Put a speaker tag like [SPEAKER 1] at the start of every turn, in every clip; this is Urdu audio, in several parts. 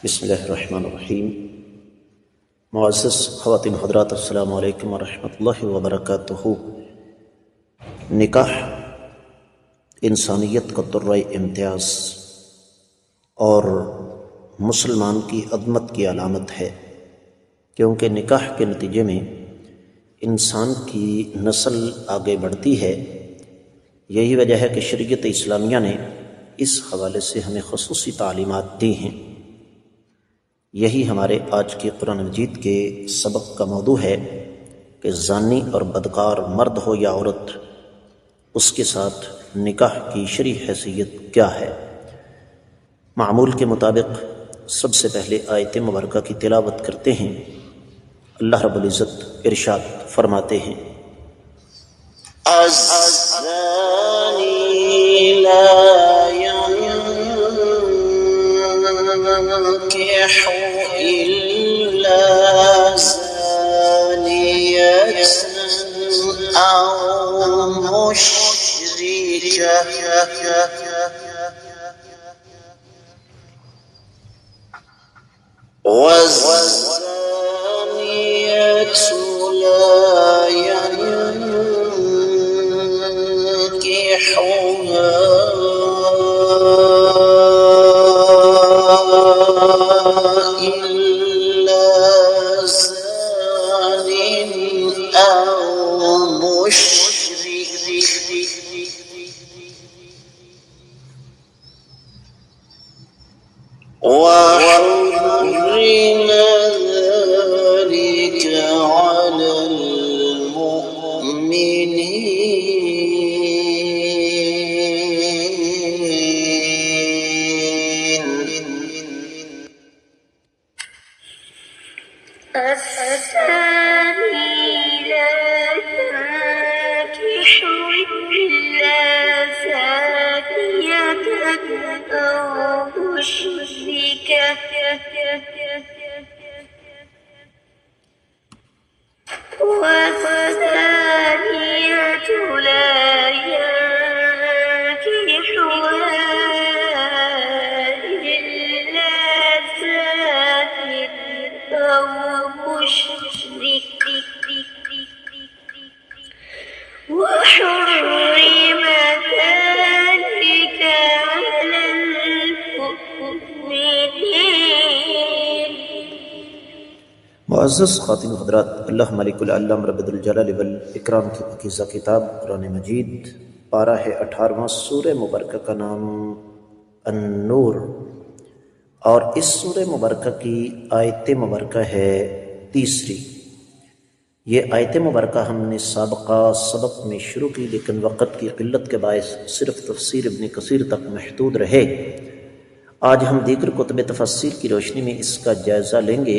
[SPEAKER 1] بسم اللہ الرحمن الرحیم۔ معزز خواتین حضرات، السلام علیکم ورحمۃ اللہ وبرکاتہ۔ نکاح انسانیت کا درہ امتیاز اور مسلمان کی عظمت کی علامت ہے، کیونکہ نکاح کے نتیجے میں انسان کی نسل آگے بڑھتی ہے۔ یہی وجہ ہے کہ شریعت اسلامیہ نے اس حوالے سے ہمیں خصوصی تعلیمات دی ہیں۔ یہی ہمارے آج کے قرآن مجید کے سبق کا موضوع ہے کہ زانی اور بدکار مرد ہو یا عورت، اس کے ساتھ نکاح کی شرعی حیثیت کیا ہے۔ معمول کے مطابق سب سے پہلے آیت مبارکہ کی تلاوت کرتے ہیں۔ اللہ رب العزت ارشاد فرماتے ہیں، الزانی لا ينكح إلا زانية أو مشركة والزانية لا ينكحها إلا زان أو مشرك وحرم ذلك على المؤمنين۔
[SPEAKER 2] الثاني لا ينكح إلا زانية أو مشركة والزانية لا ينكحها إلا زان أو مشرك وحرم ذلك على المؤمنين۔
[SPEAKER 1] معزز خواتین و حضرات، اللہ ملک العلم رب الجلال والاکرام کی پاکیزہ کتاب قرآن مجید پارہ ہے 18واں، سورہ مبارکہ کا نام النور، اور اس سورہ مبارکہ کی آیت مبارکہ ہے 30۔ یہ آیت مبارکہ ہم نے سابقہ سبق میں شروع کی، لیکن وقت کی قلت کے باعث صرف تفسیر ابن کثیر تک محدود رہے۔ آج ہم دیگر کتب تفسیر کی روشنی میں اس کا جائزہ لیں گے،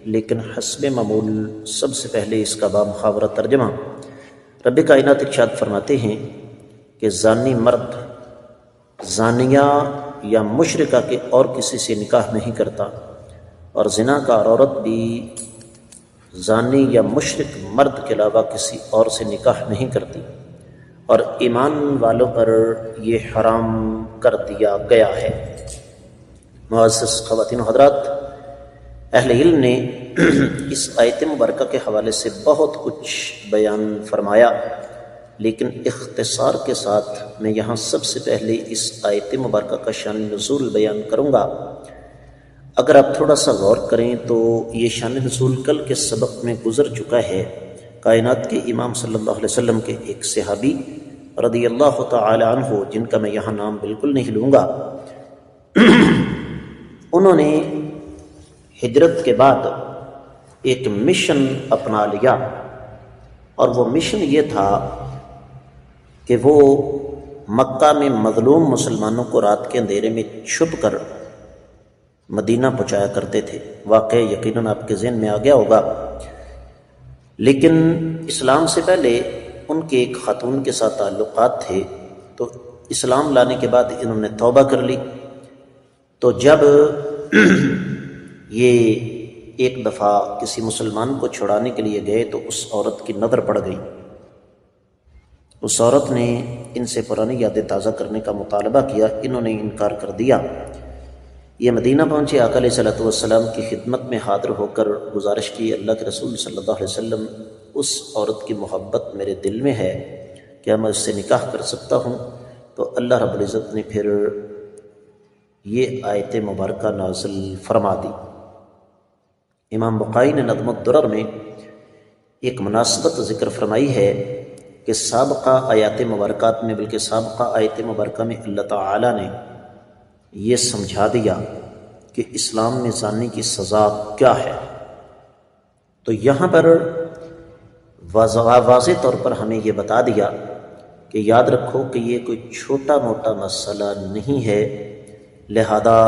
[SPEAKER 1] لیکن حسب معمول سب سے پہلے اس کا بامحاورہ ترجمہ۔ رب کائنات ارشاد فرماتے ہیں کہ زانی مرد زانیہ یا مشرکہ کے اور کسی سے نکاح نہیں کرتا، اور زناکار عورت بھی زانی یا مشرک مرد کے علاوہ کسی اور سے نکاح نہیں کرتی، اور ایمان والوں پر یہ حرام کر دیا گیا ہے۔ معزز خواتین و حضرات، اہل علم نے اس آیت مبارکہ کے حوالے سے بہت کچھ بیان فرمایا، لیکن اختصار کے ساتھ میں یہاں سب سے پہلے اس آیت مبارکہ کا شان نزول بیان کروں گا۔ اگر آپ تھوڑا سا غور کریں تو یہ شان نزول کل کے سبق میں گزر چکا ہے۔ کائنات کے امام صلی اللہ علیہ وسلم کے ایک صحابی رضی اللہ تعالی عنہ، جن کا میں یہاں نام بالکل نہیں لوں گا، انہوں نے ہجرت کے بعد ایک مشن اپنا لیا، اور وہ مشن یہ تھا کہ وہ مکہ میں مظلوم مسلمانوں کو رات کے اندھیرے میں چھپ کر مدینہ پہنچایا کرتے تھے۔ واقعہ یقیناً آپ کے ذہن میں آ گیا ہوگا، لیکن اسلام سے پہلے ان کے ایک خاتون کے ساتھ تعلقات تھے، تو اسلام لانے کے بعد انہوں نے توبہ کر لی۔ تو جب یہ ایک دفعہ کسی مسلمان کو چھڑانے کے لیے گئے تو اس عورت کی نظر پڑ گئی۔ اس عورت نے ان سے پرانی یادیں تازہ کرنے کا مطالبہ کیا، انہوں نے انکار کر دیا۔ یہ مدینہ پہنچے، آقا علیہ صلاۃ والسلام کی خدمت میں حاضر ہو کر گزارش کی، اللہ کے رسول صلی اللہ علیہ وسلم اس عورت کی محبت میرے دل میں ہے، کیا میں اس سے نکاح کر سکتا ہوں؟ تو اللہ رب العزت نے پھر یہ آیت مبارکہ نازل فرما دی۔ امام بقائی نے نظم الدرر میں ایک مناسبت ذکر فرمائی ہے کہ سابقہ آیات مبارکات میں، بلکہ سابقہ آیت مبارکہ میں اللہ تعالیٰ نے یہ سمجھا دیا کہ اسلام میں زانی کی سزا کیا ہے، تو یہاں پر واضح طور پر ہمیں یہ بتا دیا کہ یاد رکھو کہ یہ کوئی چھوٹا موٹا مسئلہ نہیں ہے، لہذا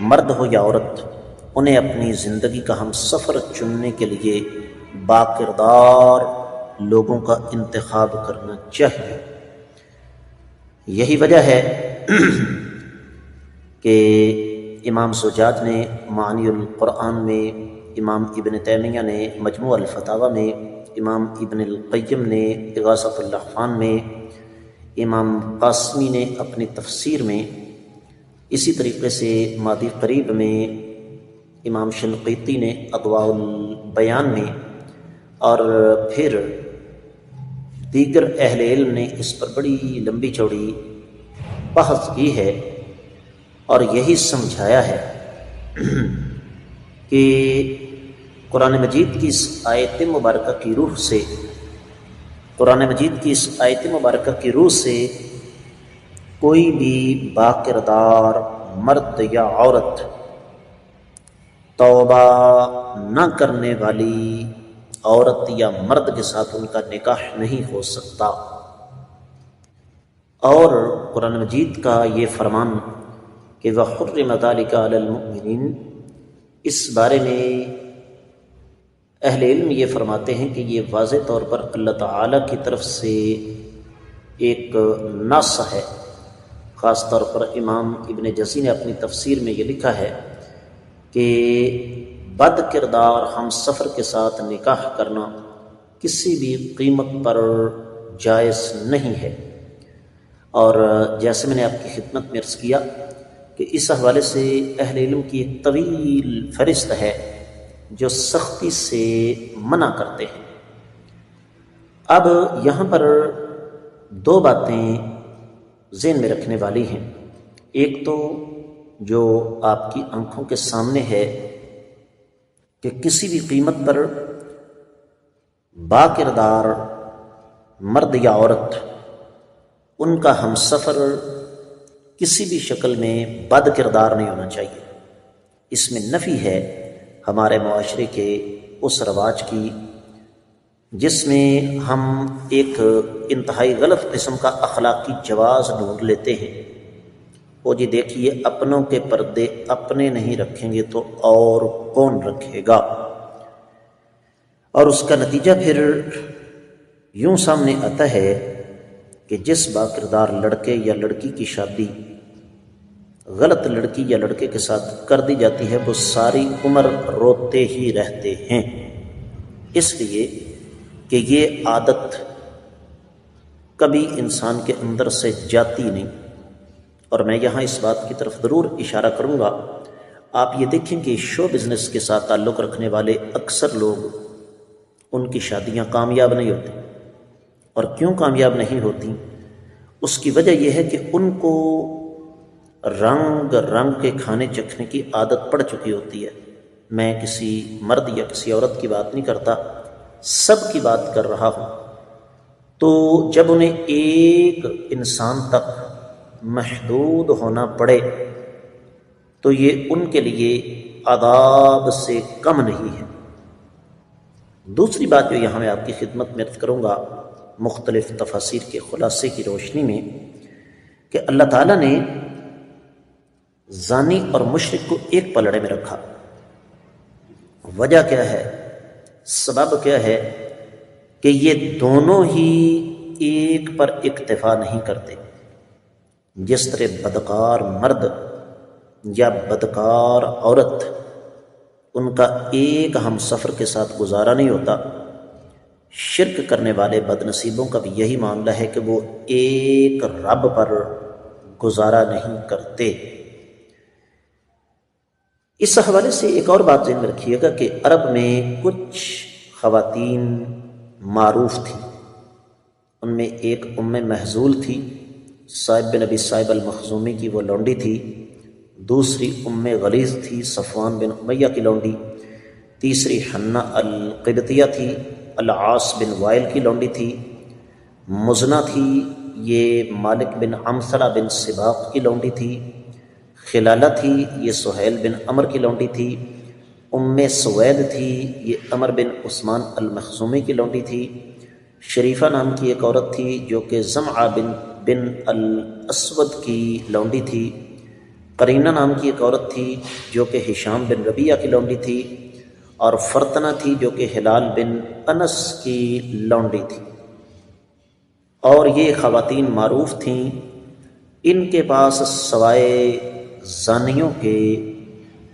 [SPEAKER 1] مرد ہو یا عورت انہیں اپنی زندگی کا ہم سفر چننے کے لیے باکردار لوگوں کا انتخاب کرنا چاہیے۔ یہی وجہ ہے کہ امام زجاج نے معانی القرآن میں، امام ابن تیمیہ نے مجموع الفتاوی میں، امام ابن القیم نے اغاثۃ اللحفان میں، امام قاسمی نے اپنی تفسیر میں، اسی طریقے سے مادی قریب میں امام شنقیطی نے اضواء البیان میں، اور پھر دیگر اہل علم نے اس پر بڑی لمبی چوڑی بحث کی ہے، اور یہی سمجھایا ہے کہ قرآن مجید کی اس آیت مبارکہ کی روح سے، قرآن مجید کی اس آیت مبارکہ کی روح سے کوئی بھی باکردار مرد یا عورت توبہ نہ کرنے والی عورت یا مرد کے ساتھ ان کا نکاح نہیں ہو سکتا۔ اور قرآن مجید کا یہ فرمان کہ وَحُرِّمَ ذَلِكَ عَلَى الْمُؤْمِنِينَ، اس بارے میں اہل علم یہ فرماتے ہیں کہ یہ واضح طور پر اللہ تعالیٰ کی طرف سے ایک نص ہے۔ خاص طور پر امام ابن جزی نے اپنی تفسیر میں یہ لکھا ہے کہ بد کردار ہم سفر کے ساتھ نکاح کرنا کسی بھی قیمت پر جائز نہیں ہے، اور جیسے میں نے آپ کی خدمت میں عرض کیا کہ اس حوالے سے اہل علم کی ایک طویل فہرست ہے جو سختی سے منع کرتے ہیں۔ اب یہاں پر دو باتیں ذہن میں رکھنے والی ہیں۔ ایک تو جو آپ کی آنکھوں کے سامنے ہے کہ کسی بھی قیمت پر باکردار مرد یا عورت، ان کا ہم سفر کسی بھی شکل میں بد کردار نہیں ہونا چاہیے۔ اس میں نفی ہے ہمارے معاشرے کے اس رواج کی جس میں ہم ایک انتہائی غلط قسم کا اخلاقی جواز ڈھونڈ لیتے ہیں۔ وہ جی دیکھیے، اپنوں کے پردے اپنے نہیں رکھیں گے تو اور کون رکھے گا، اور اس کا نتیجہ پھر یوں سامنے آتا ہے کہ جس باکردار لڑکے یا لڑکی کی شادی غلط لڑکی یا لڑکے کے ساتھ کر دی جاتی ہے، وہ ساری عمر روتے ہی رہتے ہیں، اس لیے کہ یہ عادت کبھی انسان کے اندر سے جاتی نہیں۔ اور میں یہاں اس بات کی طرف ضرور اشارہ کروں گا، آپ یہ دیکھیں کہ شو بزنس کے ساتھ تعلق رکھنے والے اکثر لوگ، ان کی شادیاں کامیاب نہیں ہوتی، اور کیوں کامیاب نہیں ہوتی؟ اس کی وجہ یہ ہے کہ ان کو رنگ رنگ کے کھانے چکھنے کی عادت پڑ چکی ہوتی ہے۔ میں کسی مرد یا کسی عورت کی بات نہیں کرتا، سب کی بات کر رہا ہوں۔ تو جب انہیں ایک انسان تک محدود ہونا پڑے تو یہ ان کے لیے عذاب سے کم نہیں ہے۔ دوسری بات جو یہاں میں آپ کی خدمت میں عرض کروں گا مختلف تفاسیر کے خلاصے کی روشنی میں، کہ اللہ تعالیٰ نے زانی اور مشرک کو ایک پلڑے میں رکھا۔ وجہ کیا ہے؟ سبب کیا ہے؟ کہ یہ دونوں ہی ایک پر اکتفا نہیں کرتے۔ جس طرح بدکار مرد یا بدکار عورت، ان کا ایک ہم سفر کے ساتھ گزارا نہیں ہوتا، شرک کرنے والے بد نصیبوں کا بھی یہی معاملہ ہے کہ وہ ایک رب پر گزارا نہیں کرتے۔ اس حوالے سے ایک اور بات ذہن میں رکھیے گا کہ عرب میں کچھ خواتین معروف تھیں، ان میں ایک ام محزول تھی، صائب بن ابی صائب المخزومی کی وہ لونڈی تھی، دوسری ام غلیظ تھی، صفوان بن امیہ کی لونڈی، تیسری حنہ القبطیہ تھی، العاص بن وائل کی لونڈی تھی، مزنہ تھی، یہ مالک بن عمثلہ بن سباق کی لونڈی تھی، خلالہ تھی، یہ سہیل بن عمر کی لونڈی تھی، ام سوید تھی، یہ عمر بن عثمان المخزومی کی لونڈی تھی، شریفہ نام کی ایک عورت تھی جو کہ زمعہ بن الاسود کی لونڈی تھی، قرینہ نام کی ایک عورت تھی جو کہ ہشام بن ربیعہ کی لونڈی تھی، اور فرتنہ تھی جو کہ ہلال بن انس کی لونڈی تھی۔ اور یہ خواتین معروف تھیں، ان کے پاس سوائے زانیوں کے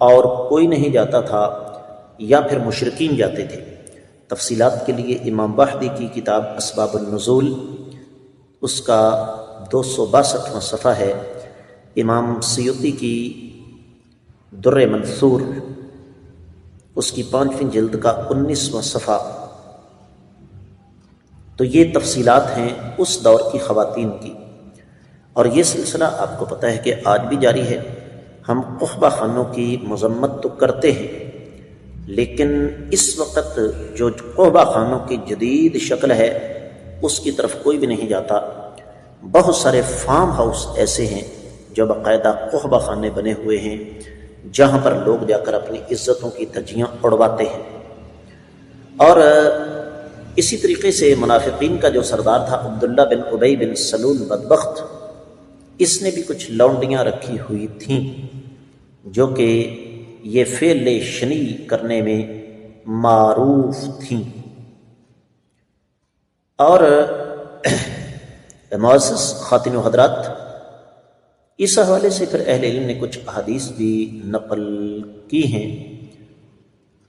[SPEAKER 1] اور کوئی نہیں جاتا تھا، یا پھر مشرکین جاتے تھے۔ تفصیلات کے لیے امام بحدی کی کتاب اسباب النزول، اس کا 262واں صفحہ ہے، امام سیوطی کی در منثور، اس کی 5ویں جلد کا 19واں صفحہ۔ تو یہ تفصیلات ہیں اس دور کی خواتین کی، اور یہ سلسلہ آپ کو پتہ ہے کہ آج بھی جاری ہے۔ ہم قحبہ خانوں کی مذمت تو کرتے ہیں، لیکن اس وقت جو قحبہ خانوں کی جدید شکل ہے اس کی طرف کوئی بھی نہیں جاتا۔ بہت سارے فارم ہاؤس ایسے ہیں جو باقاعدہ قحبہ خانے بنے ہوئے ہیں، جہاں پر لوگ جا کر اپنی عزتوں کی دھجیاں اڑواتے ہیں۔ اور اسی طریقے سے منافقین کا جو سردار تھا عبداللہ بن ابی بن سلول بدبخت، اس نے بھی کچھ لونڈیاں رکھی ہوئی تھیں جو کہ یہ فعل شنی کرنے میں معروف تھیں۔ اور معزز خواتین و حضرات، اس حوالے سے پھر اہل علم نے کچھ احادیث بھی نقل کی ہیں،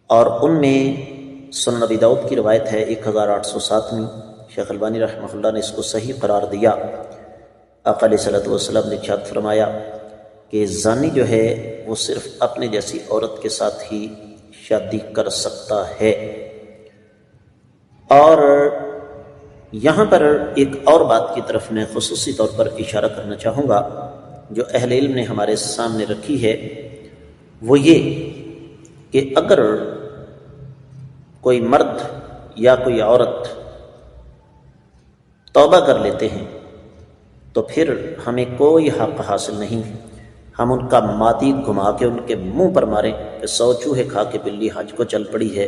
[SPEAKER 1] اور ان میں سنن ابی داؤد کی روایت ہے 1807، شیخ البانی رحمہ اللہ نے اس کو صحیح قرار دیا۔ آقا علیہ الصلوۃ والسلام نے ارشاد فرمایا کہ زانی جو ہے وہ صرف اپنے جیسی عورت کے ساتھ ہی شادی کر سکتا ہے۔ اور یہاں پر ایک اور بات کی طرف میں خصوصی طور پر اشارہ کرنا چاہوں گا جو اہل علم نے ہمارے سامنے رکھی ہے، وہ یہ کہ اگر کوئی مرد یا کوئی عورت توبہ کر لیتے ہیں تو پھر ہمیں کوئی حق حاصل نہیں، ہم ان کا مادی گھما کے ان کے منہ پر ماریں کہ 100 چوہے کھا کے بلی حج کو چل پڑی ہے۔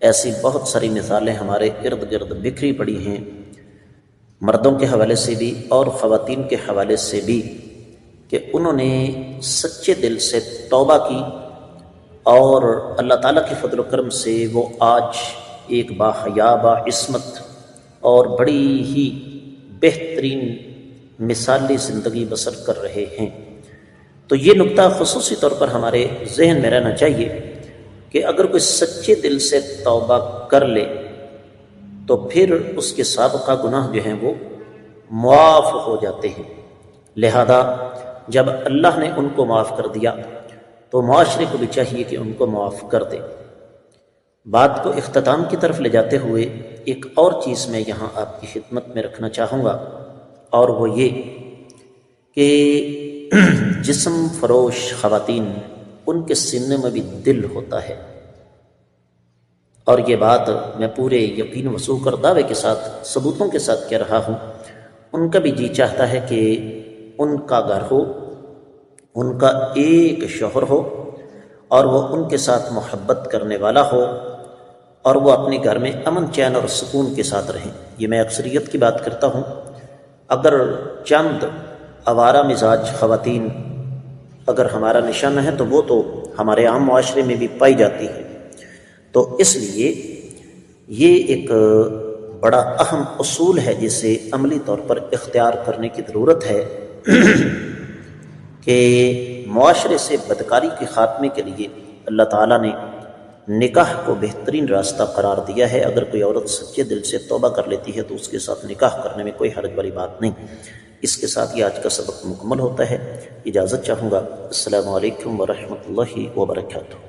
[SPEAKER 1] ایسی بہت ساری مثالیں ہمارے ارد گرد بکھری پڑی ہیں، مردوں کے حوالے سے بھی اور خواتین کے حوالے سے بھی، کہ انہوں نے سچے دل سے توبہ کی، اور اللہ تعالیٰ کے فضل و کرم سے وہ آج ایک باحیا باعصمت اور بڑی ہی بہترین مثالی زندگی بسر کر رہے ہیں۔ تو یہ نقطہ خصوصی طور پر ہمارے ذہن میں رہنا چاہیے کہ اگر کوئی سچے دل سے توبہ کر لے تو پھر اس کے سابقہ گناہ جو ہیں وہ معاف ہو جاتے ہیں۔ لہذا جب اللہ نے ان کو معاف کر دیا تو معاشرے کو بھی چاہیے کہ ان کو معاف کر دے۔ بات کو اختتام کی طرف لے جاتے ہوئے ایک اور چیز میں یہاں آپ کی خدمت میں رکھنا چاہوں گا، اور وہ یہ کہ جسم فروش خواتین، ان کے سینے میں بھی دل ہوتا ہے، اور یہ بات میں پورے یقین وثوق اور دعوے کے ساتھ ثبوتوں کے ساتھ کہہ رہا ہوں۔ ان کا بھی جی چاہتا ہے کہ ان کا گھر ہو، ان کا ایک شوہر ہو، اور وہ ان کے ساتھ محبت کرنے والا ہو، اور وہ اپنے گھر میں امن چین اور سکون کے ساتھ رہیں۔ یہ میں اکثریت کی بات کرتا ہوں، اگر چند آوارہ مزاج خواتین اگر ہمارا نشانہ ہے تو وہ تو ہمارے عام معاشرے میں بھی پائی جاتی ہے۔ تو اس لیے یہ ایک بڑا اہم اصول ہے جسے عملی طور پر اختیار کرنے کی ضرورت ہے کہ معاشرے سے بدکاری کے خاتمے کے لیے اللہ تعالیٰ نے نکاح کو بہترین راستہ قرار دیا ہے۔ اگر کوئی عورت سچے دل سے توبہ کر لیتی ہے تو اس کے ساتھ نکاح کرنے میں کوئی حرج والی بات نہیں، اس کے ساتھ یہ آج کا سبق مکمل ہوتا ہے۔ اجازت چاہوں گا۔ السلام علیکم ورحمۃ اللہ وبرکاتہ۔